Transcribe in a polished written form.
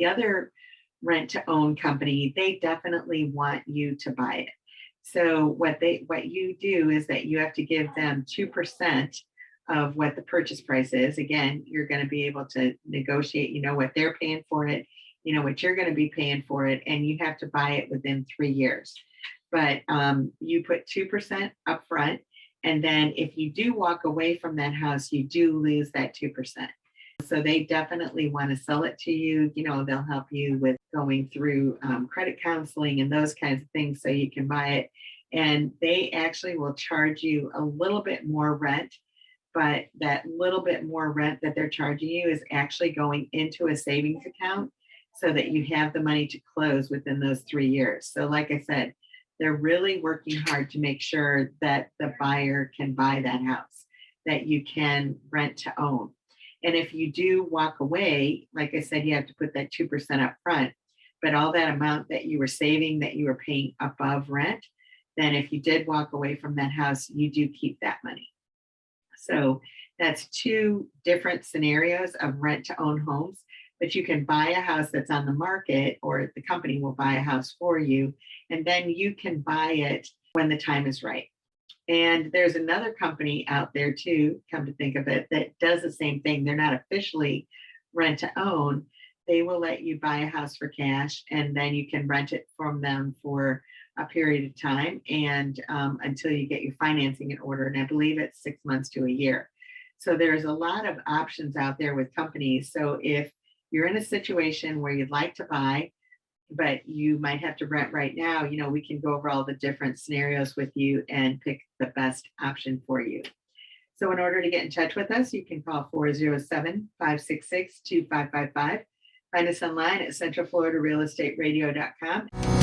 the other rent to own company, they definitely want you to buy it. So what you do is that you have to give them 2% of what the purchase price is. Again, you're going to be able to negotiate, you know what they're paying for it, you know what you're going to be paying for it, and you have to buy it within 3 years. But you put 2% up front, and then if you do walk away from that house, you do lose that 2%. So they definitely want to sell it to you. You know, they'll help you with going through credit counseling and those kinds of things so you can buy it. And they actually will charge you a little bit more rent, but that little bit more rent that they're charging you is actually going into a savings account so that you have the money to close within those 3 years. So like I said, they're really working hard to make sure that the buyer can buy that house, that you can rent to own. And if you do walk away, like I said, you have to put that 2% up front, but all that amount that you were saving that you were paying above rent, then if you did walk away from that house, you do keep that money. So that's 2 different scenarios of rent to own homes, but you can buy a house that's on the market, or the company will buy a house for you, and then you can buy it when the time is right. And there's another company out there too, come to think of it, that does the same thing. They're not officially rent to own. They will let you buy a house for cash, and then you can rent it from them for a period of time, and until you get your financing in order. And I believe it's 6 months to a year. So there's a lot of options out there with companies. So if you're in a situation where you'd like to buy, but you might have to rent right now, you know, we can go over all the different scenarios with you and pick the best option for you. So in order to get in touch with us, you can call 407-566-2555. Find us online at centralfloridarealestateradio.com.